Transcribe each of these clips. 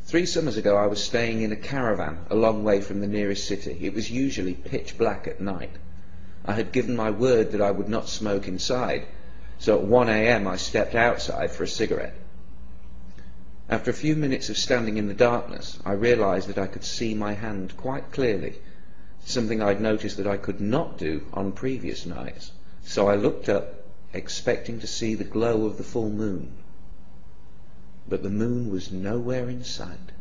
3 summers ago I was staying in a caravan a long way from the nearest city. It was usually pitch black at night. I had given my word that I would not smoke inside, so at 1 a.m. I stepped outside for a cigarette. After a few minutes of standing in the darkness, I realized that I could see my hand quite clearly, something I'd noticed that I could not do on previous nights. So I looked up, expecting to see the glow of the full moon. But the moon was nowhere in sight.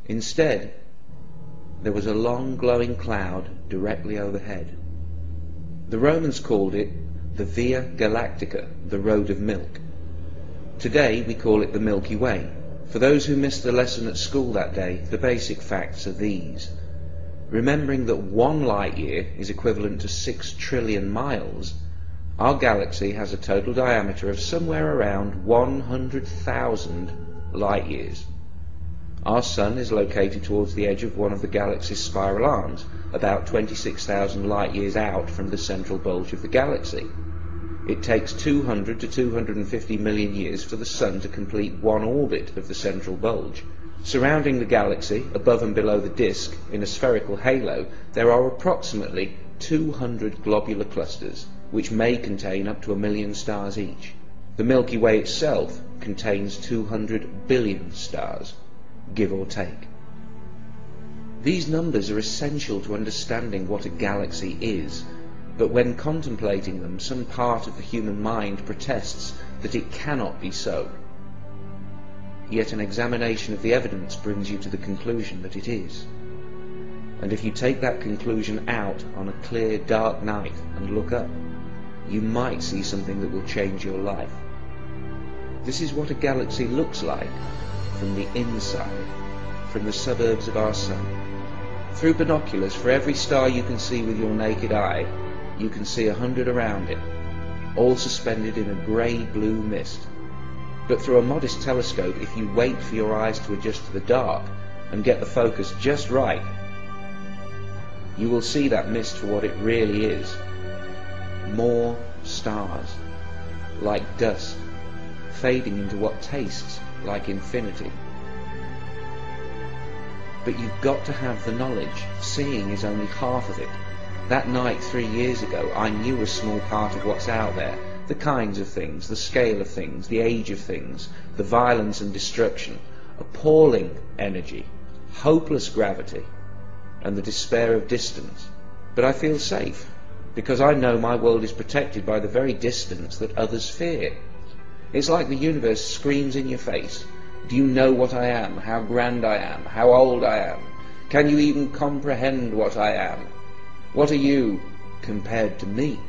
Instead, there was a long glowing cloud directly overhead. The Romans called it the Via Galactica, the Road of Milk. Today we call it the Milky Way. For those who missed the lesson at school that day, the basic facts are these. Remembering that 1 light year is equivalent to 6 trillion miles, our galaxy has a total diameter of somewhere around 100,000 light years. Our Sun is located towards the edge of one of the galaxy's spiral arms, about 26,000 light years out from the central bulge of the galaxy. It takes 200 to 250 million years for the Sun to complete one orbit of the central bulge. Surrounding the galaxy, above and below the disk, in a spherical halo, there are approximately 200 globular clusters, which may contain up to 1 million stars each. The Milky Way itself contains 200 billion stars, give or take. These numbers are essential to understanding what a galaxy is, but when contemplating them, some part of the human mind protests that it cannot be so. Yet an examination of the evidence brings you to the conclusion that it is. And if you take that conclusion out on a clear, dark night and look up, you might see something that will change your life. This is what a galaxy looks like from the inside, from the suburbs of our Sun. Through binoculars, for every star you can see with your naked eye, you can see 100 around it, all suspended in a grey-blue mist. But through a modest telescope, if you wait for your eyes to adjust to the dark and get the focus just right, you will see that mist for what it really is. More stars, like dust, fading into what tastes like infinity. But you've got to have the knowledge. Seeing is only half of it. That night 3 years ago, I knew a small part of what's out there. The kinds of things, the scale of things, the age of things, the violence and destruction, appalling energy, hopeless gravity, and the despair of distance. But I feel safe, because I know my world is protected by the very distance that others fear. It's like the universe screams in your face. Do you know what I am? How grand I am? How old I am? Can you even comprehend what I am? What are you compared to me?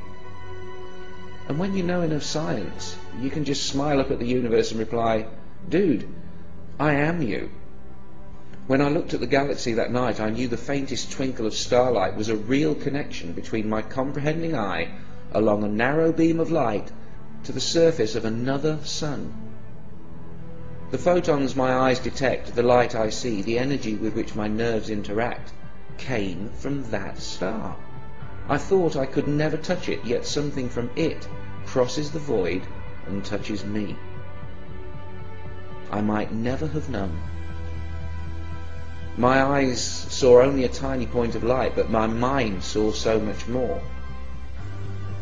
And when you know enough science, you can just smile up at the universe and reply, dude, I am you. When I looked at the galaxy that night, I knew the faintest twinkle of starlight was a real connection between my comprehending eye along a narrow beam of light to the surface of another sun. The photons my eyes detect, the light I see, the energy with which my nerves interact, came from that star. I thought I could never touch it, yet something from it crosses the void and touches me. I might never have known. My eyes saw only a tiny point of light, but my mind saw so much more.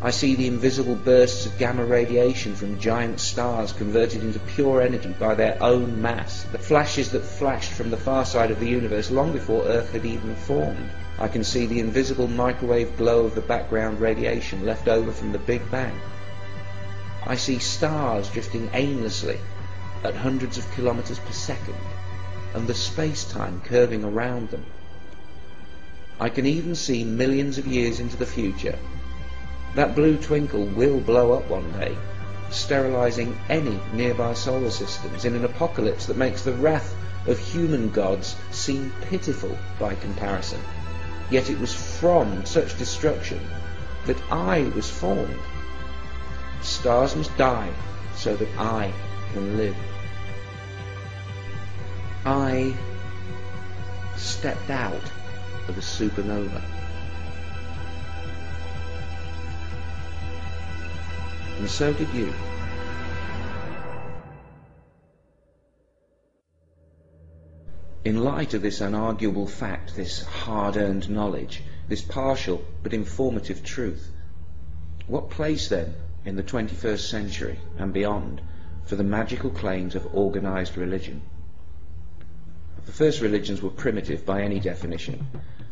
I see the invisible bursts of gamma radiation from giant stars converted into pure energy by their own mass, the flashes that flashed from the far side of the universe long before Earth had even formed. I can see the invisible microwave glow of the background radiation left over from the Big Bang. I see stars drifting aimlessly at hundreds of kilometers per second, and the space-time curving around them. I can even see millions of years into the future. That blue twinkle will blow up one day, sterilizing any nearby solar systems in an apocalypse that makes the wrath of human gods seem pitiful by comparison. Yet it was from such destruction that I was formed. Stars must die so that I can live. I stepped out of a supernova. And so did you. In light of this unarguable fact, this hard-earned knowledge, this partial but informative truth, what place then in the 21st century and beyond for the magical claims of organised religion? The first religions were primitive by any definition.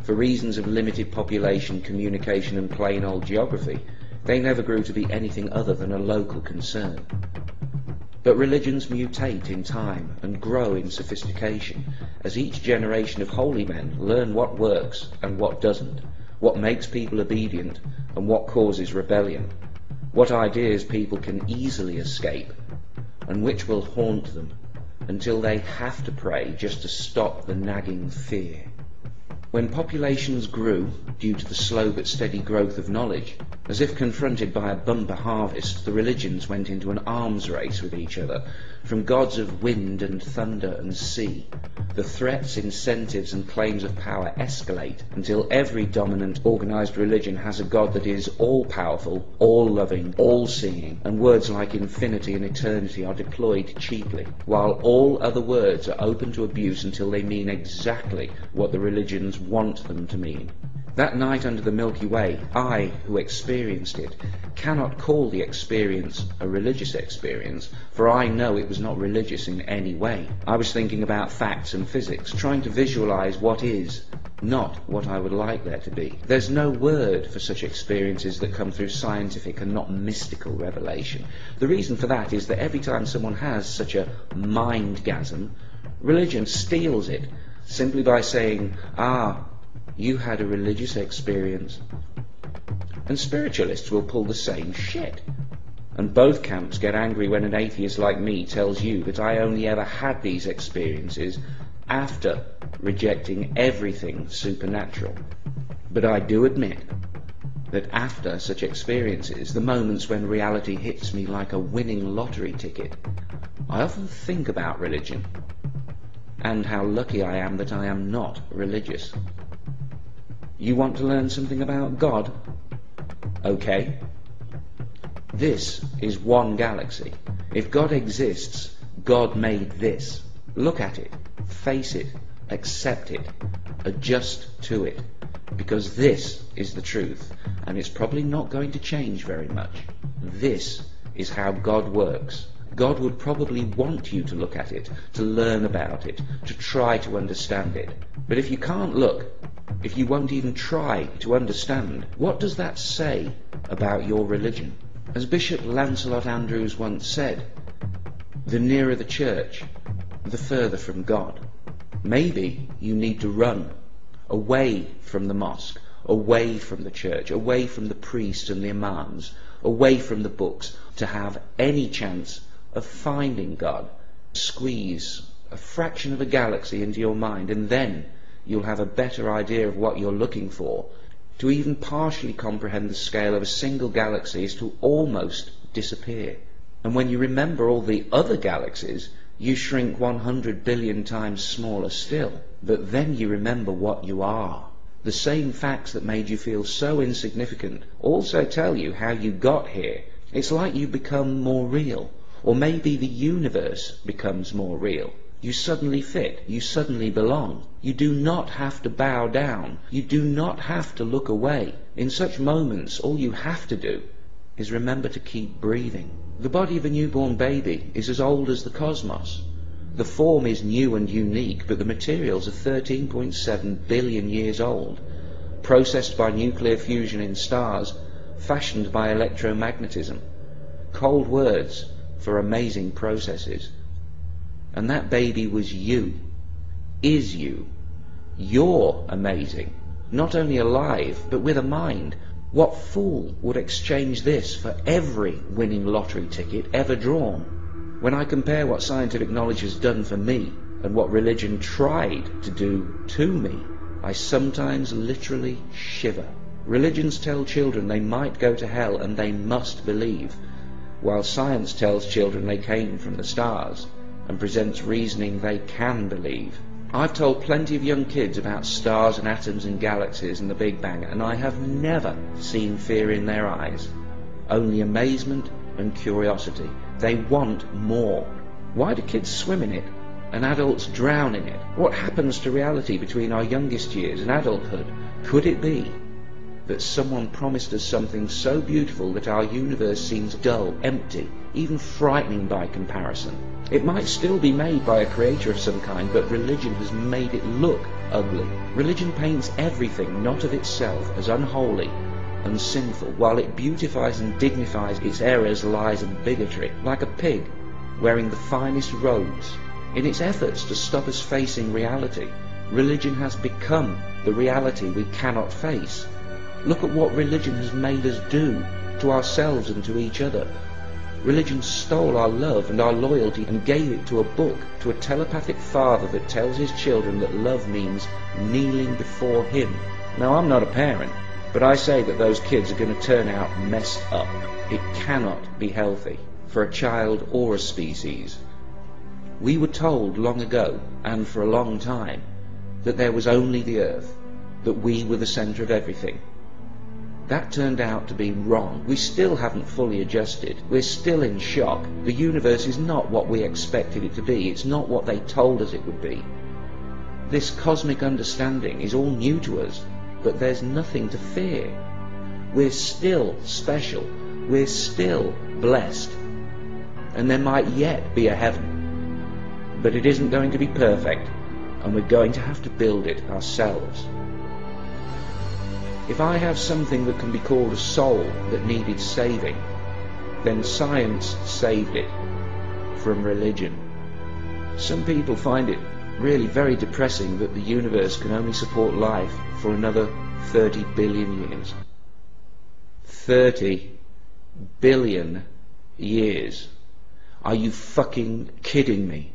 For reasons of limited population, communication and plain old geography, they never grew to be anything other than a local concern. But religions mutate in time and grow in sophistication as each generation of holy men learn what works and what doesn't, what makes people obedient and what causes rebellion, what ideas people can easily escape and which will haunt them until they have to pray just to stop the nagging fear. When populations grew due to the slow but steady growth of knowledge, as if confronted by a bumper harvest, the religions went into an arms race with each other, from gods of wind and thunder and sea. The threats, incentives and claims of power escalate until every dominant organised religion has a god that is all-powerful, all-loving, all-seeing, and words like infinity and eternity are deployed cheaply, while all other words are open to abuse until they mean exactly what the religions want them to mean. That night under the Milky Way, I, who experienced it, cannot call the experience a religious experience, for I know it was not religious in any way. I was thinking about facts and physics, trying to visualize what is, not what I would like there to be. There's no word for such experiences that come through scientific and not mystical revelation. The reason for that is that every time someone has such a mindgasm, religion steals it, simply by saying, you had a religious experience. And spiritualists will pull the same shit. And both camps get angry when an atheist like me tells you that I only ever had these experiences after rejecting everything supernatural. But I do admit that after such experiences, the moments when reality hits me like a winning lottery ticket, I often think about religion and how lucky I am that I am not religious. You want to learn something about God? Okay. This is one galaxy. If God exists, God made this. Look at it, face it, accept it, adjust to it, because this is the truth, and it's probably not going to change very much. This is how God works. God would probably want you to look at it, to learn about it, to try to understand it. But if you can't look, if you won't even try to understand, what does that say about your religion? As Bishop Lancelot Andrews once said, the nearer the church, the further from God. Maybe you need to run away from the mosque, away from the church, away from the priest and the imams, away from the books, to have any chance of finding God. Squeeze a fraction of a galaxy into your mind, and then you'll have a better idea of what you're looking for. To even partially comprehend the scale of a single galaxy is to almost disappear. And when you remember all the other galaxies, you shrink 100 billion times smaller still. But then you remember what you are. The same facts that made you feel so insignificant also tell you how you got here. It's like you become more real. Or maybe the universe becomes more real. You suddenly fit. You suddenly belong. You do not have to bow down. You do not have to look away. In such moments, all you have to do is remember to keep breathing. The body of a newborn baby is as old as the cosmos. The form is new and unique, but the materials are 13.7 billion years old, processed by nuclear fusion in stars, fashioned by electromagnetism. Cold words for amazing processes. And that baby was you, is you. You're amazing, not only alive, but with a mind. What fool would exchange this for every winning lottery ticket ever drawn? When I compare what scientific knowledge has done for me and what religion tried to do to me, I sometimes literally shiver. Religions tell children they might go to hell and they must believe, while science tells children they came from the stars and presents reasoning they can believe. I've told plenty of young kids about stars and atoms and galaxies and the Big Bang, and I have never seen fear in their eyes, only amazement and curiosity. They want more. Why do kids swim in it? and adults drown in it? What happens to reality between our youngest years and adulthood? Could it be that someone promised us something so beautiful that our universe seems dull, empty, even frightening by comparison? It might still be made by a creator of some kind, but religion has made it look ugly. Religion paints everything not of itself as unholy and sinful, while it beautifies and dignifies its errors, lies and bigotry, like a pig wearing the finest robes. In its efforts to stop us facing reality, religion has become the reality we cannot face. Look at what religion has made us do to ourselves and to each other. Religion stole our love and our loyalty and gave it to a book, to a telepathic father that tells his children that love means kneeling before him. Now, I'm not a parent, but I say that those kids are going to turn out messed up. It cannot be healthy for a child or a species. We were told long ago, and for a long time, that there was only the earth, that we were the centre of everything. That turned out to be wrong. We still haven't fully adjusted. We're still in shock. The universe is not what we expected it to be. It's not what they told us it would be. This cosmic understanding is all new to us, but there's nothing to fear. We're still special. We're still blessed. And there might yet be a heaven. But it isn't going to be perfect, and we're going to have to build it ourselves. If I have something that can be called a soul that needed saving, then science saved it from religion. Some people find it really very depressing that the universe can only support life for another 30 billion years. 30 billion years. Are you fucking kidding me?